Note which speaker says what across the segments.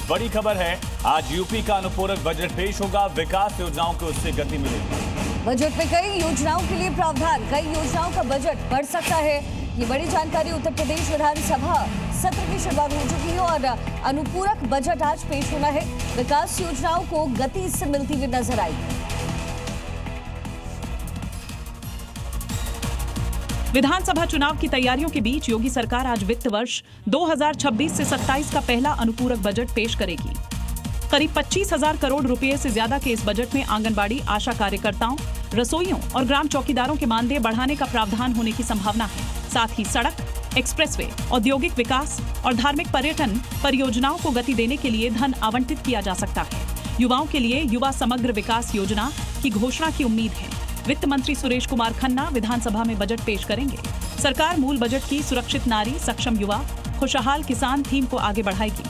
Speaker 1: बड़ी खबर है, आज यूपी का अनुपूरक बजट पेश होगा। विकास योजनाओं को उससे गति मिलेगी।
Speaker 2: बजट में कई योजनाओं के लिए प्रावधान, कई योजनाओं का बजट बढ़ सकता है। ये बड़ी जानकारी उत्तर प्रदेश विधानसभा सत्र की शुरुआत हो चुकी है और अनुपूरक बजट आज पेश होना है। विकास योजनाओं को गति इससे मिलती हुई नजर आएगी।
Speaker 3: विधानसभा चुनाव की तैयारियों के बीच योगी सरकार आज वित्त वर्ष 2026 से 27 का पहला अनुपूरक बजट पेश करेगी। करीब 25,000 करोड़ रुपए से ज्यादा के इस बजट में आंगनबाड़ी, आशा कार्यकर्ताओं, रसोइयों और ग्राम चौकीदारों के मानदेय बढ़ाने का प्रावधान होने की संभावना है। साथ ही सड़क, एक्सप्रेसवे, औद्योगिक विकास और धार्मिक पर्यटन परियोजनाओं को गति देने के लिए धन आवंटित किया जा सकता है। युवाओं के लिए युवा समग्र विकास योजना की घोषणा की उम्मीद है। वित्त मंत्री सुरेश कुमार खन्ना विधानसभा में बजट पेश करेंगे। सरकार मूल बजट की सुरक्षित नारी, सक्षम युवा, खुशहाल किसान थीम को आगे बढ़ाएगी।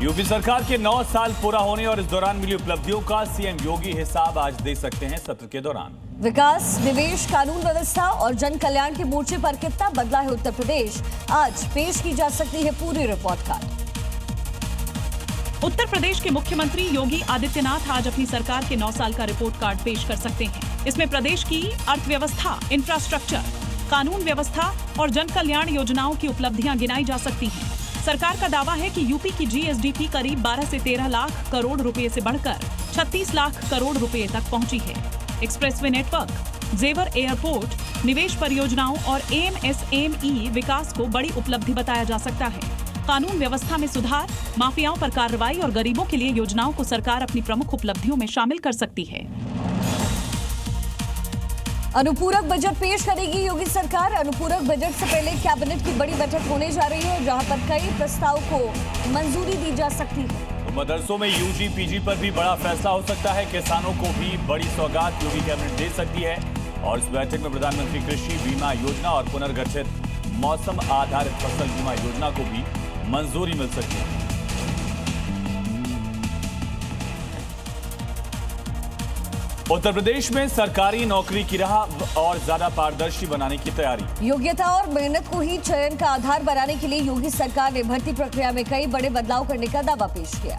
Speaker 1: यूपी सरकार के 9 साल पूरा होने और इस दौरान मिली उपलब्धियों का सीएम योगी हिसाब आज दे सकते हैं सत्र के दौरान।
Speaker 2: विकास, निवेश, कानून व्यवस्था और जन कल्याण के मोर्चे पर कितना बदला है उत्तर प्रदेश, आज पेश की जा सकती है पूरी रिपोर्ट कार्ड।
Speaker 3: उत्तर प्रदेश के मुख्यमंत्री योगी आदित्यनाथ आज अपनी सरकार के 9 साल का रिपोर्ट कार्ड पेश कर सकते हैं। इसमें प्रदेश की अर्थव्यवस्था, इंफ्रास्ट्रक्चर, कानून व्यवस्था और जन कल्याण योजनाओं की उपलब्धियां गिनाई जा सकती हैं। सरकार का दावा है कि यूपी की जीएसडीपी करीब 12 से 13 लाख करोड़ रुपए से बढ़कर 36 लाख करोड़ रुपए तक पहुंची है। एक्सप्रेसवे नेटवर्क, जेवर एयरपोर्ट, निवेश परियोजनाओं और एमएसएमई विकास को बड़ी उपलब्धि बताया जा सकता है। कानून व्यवस्था में सुधार, माफियाओं पर कार्रवाई और गरीबों के लिए योजनाओं को सरकार अपनी प्रमुख उपलब्धियों में शामिल कर सकती है।
Speaker 2: अनुपूरक बजट पेश करेगी योगी सरकार। अनुपूरक बजट से पहले कैबिनेट की बड़ी बैठक होने जा रही है, जहां पर कई प्रस्ताव को मंजूरी दी जा सकती है।
Speaker 1: तो मदरसों में यूजी पीजी पर भी बड़ा फैसला हो सकता है। किसानों को भी बड़ी सौगात योगी कैबिनेट दे सकती है। और इस बैठक में प्रधानमंत्री कृषि बीमा योजना और पुनर्गठित मौसम आधारित फसल बीमा योजना को भी मंजूरी मिल सकती है। उत्तर प्रदेश में सरकारी नौकरी की राह और ज्यादा पारदर्शी बनाने की तैयारी।
Speaker 2: योग्यता और मेहनत को ही चयन का आधार बनाने के लिए योगी सरकार ने भर्ती प्रक्रिया में कई बड़े बदलाव करने का दावा पेश किया।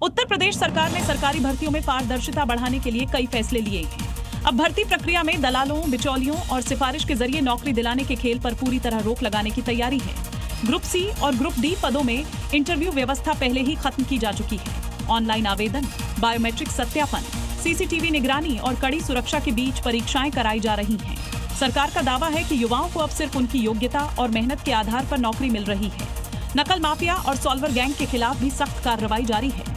Speaker 3: उत्तर प्रदेश सरकार ने सरकारी भर्तियों में पारदर्शिता बढ़ाने के लिए कई फैसले लिए हैं। अब भर्ती प्रक्रिया में दलालों, बिचौलियों और सिफारिश के जरिए नौकरी दिलाने के खेल पर पूरी तरह रोक लगाने की तैयारी है। ग्रुप सी और ग्रुप डी पदों में इंटरव्यू व्यवस्था पहले ही खत्म की जा चुकी है। ऑनलाइन आवेदन, बायोमेट्रिक सत्यापन, सीसीटीवी निगरानी और कड़ी सुरक्षा के बीच परीक्षाएं कराई जा रही हैं। सरकार का दावा है कि युवाओं को अब सिर्फ उनकी योग्यता और मेहनत के आधार पर नौकरी मिल रही है। नकल माफिया और सॉल्वर गैंग के खिलाफ भी सख्त कार्रवाई जारी है।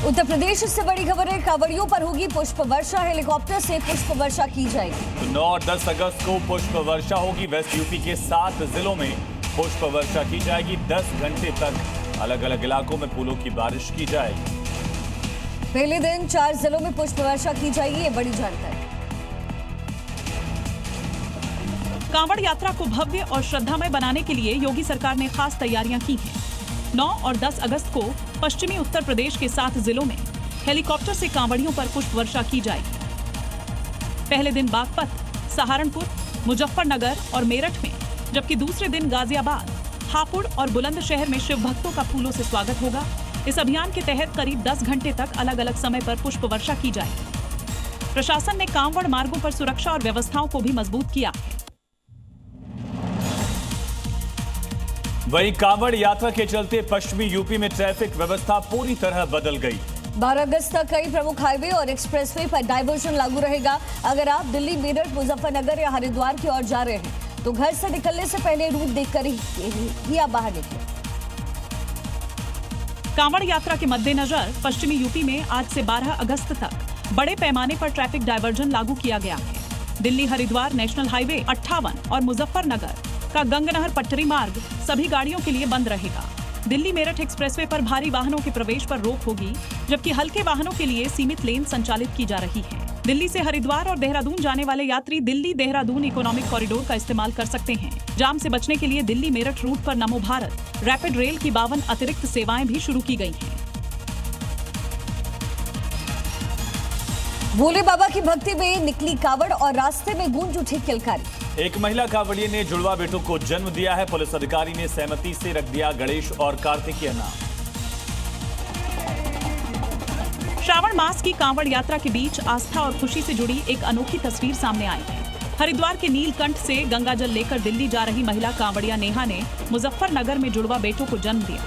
Speaker 2: उत्तर प्रदेश से बड़ी खबर है, कांवड़ियों पर होगी पुष्प वर्षा। हेलीकॉप्टर से पुष्प वर्षा की जाएगी।
Speaker 1: 9 और 10 अगस्त को पुष्प वर्षा होगी। वेस्ट यूपी के 7 जिलों में पुष्प वर्षा की जाएगी। 10 घंटे तक अलग अलग इलाकों में फूलों की बारिश की जाएगी।
Speaker 2: पहले दिन 4 जिलों में पुष्प वर्षा की जाएगी, ये बड़ी जानकारी।
Speaker 3: कांवड़ यात्रा को भव्य और श्रद्धामय बनाने के लिए योगी सरकार ने खास तैयारियां की हैं। 9 और 10 अगस्त को पश्चिमी उत्तर प्रदेश के 7 जिलों में हेलीकॉप्टर से कांवड़ियों पर पुष्प वर्षा की जाएगी। पहले दिन बागपत, सहारनपुर, मुजफ्फरनगर और मेरठ में, जबकि दूसरे दिन गाजियाबाद, हापुड़ और बुलंदशहर में शिव भक्तों का फूलों से स्वागत होगा। इस अभियान के तहत करीब 10 घंटे तक अलग अलग समय पर पुष्प वर्षा की जाएगी। प्रशासन ने कांवड़ मार्गों पर सुरक्षा और व्यवस्थाओं को भी मजबूत किया है।
Speaker 1: वहीं कांवड़ यात्रा के चलते पश्चिमी यूपी में ट्रैफिक व्यवस्था पूरी तरह बदल गई।
Speaker 2: 12 अगस्त तक कई प्रमुख हाईवे और एक्सप्रेसवे पर डायवर्जन लागू रहेगा। अगर आप दिल्ली, मेरठ, मुजफ्फरनगर या हरिद्वार की ओर जा रहे हैं तो घर से निकलने से पहले रूट देखकर ही आप बाहर निकलें।
Speaker 3: कांवड़ यात्रा के मद्देनजर पश्चिमी यूपी में आज से 12 अगस्त तक बड़े पैमाने पर ट्रैफिक डायवर्जन लागू किया गया है। दिल्ली हरिद्वार नेशनल हाईवे 58 और मुजफ्फरनगर का गंगनहर पट्टरी मार्ग सभी गाड़ियों के लिए बंद रहेगा। दिल्ली मेरठ एक्सप्रेसवे पर भारी वाहनों के प्रवेश पर रोक होगी, जबकि हल्के वाहनों के लिए सीमित लेन संचालित की जा रही है। दिल्ली से हरिद्वार और देहरादून जाने वाले यात्री दिल्ली देहरादून इकोनॉमिक कॉरिडोर का इस्तेमाल कर सकते हैं। जाम से बचने के लिए दिल्ली मेरठ रूट पर नमो भारत रैपिड रेल की 52 अतिरिक्त सेवाएं भी शुरू की गई हैं।
Speaker 2: भोले बाबा की भक्ति में निकली कावड़ और रास्ते में गूंज उठी किलकारी।
Speaker 1: एक महिला कांवड़िए ने जुड़वा बेटों को जन्म दिया है। पुलिस अधिकारी ने सहमति से रख दिया गणेश और कार्तिकेय नाम।
Speaker 3: श्रावण मास की कांवड़ यात्रा के बीच आस्था और खुशी से जुड़ी एक अनोखी तस्वीर सामने आई है। हरिद्वार के नीलकंठ से गंगाजल लेकर दिल्ली जा रही महिला कांवड़िया नेहा ने मुजफ्फरनगर में जुड़वा बेटों को जन्म दिया।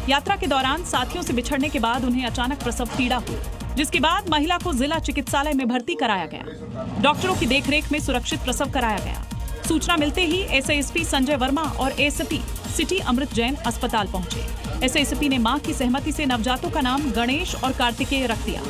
Speaker 3: यात्रा के दौरान साथियों से बिछड़ने के बाद उन्हें अचानक प्रसव पीड़ा हुई, जिसके बाद महिला को जिला चिकित्सालय में भर्ती कराया गया। डॉक्टरों की देखरेख में सुरक्षित प्रसव कराया गया। सूचना मिलते ही एसएसपी संजय वर्मा और एसपी सिटी अमृत जैन अस्पताल पहुंचे। एसएसपी ने मां की सहमति से नवजातों का नाम गणेश और कार्तिकेय रख दिया।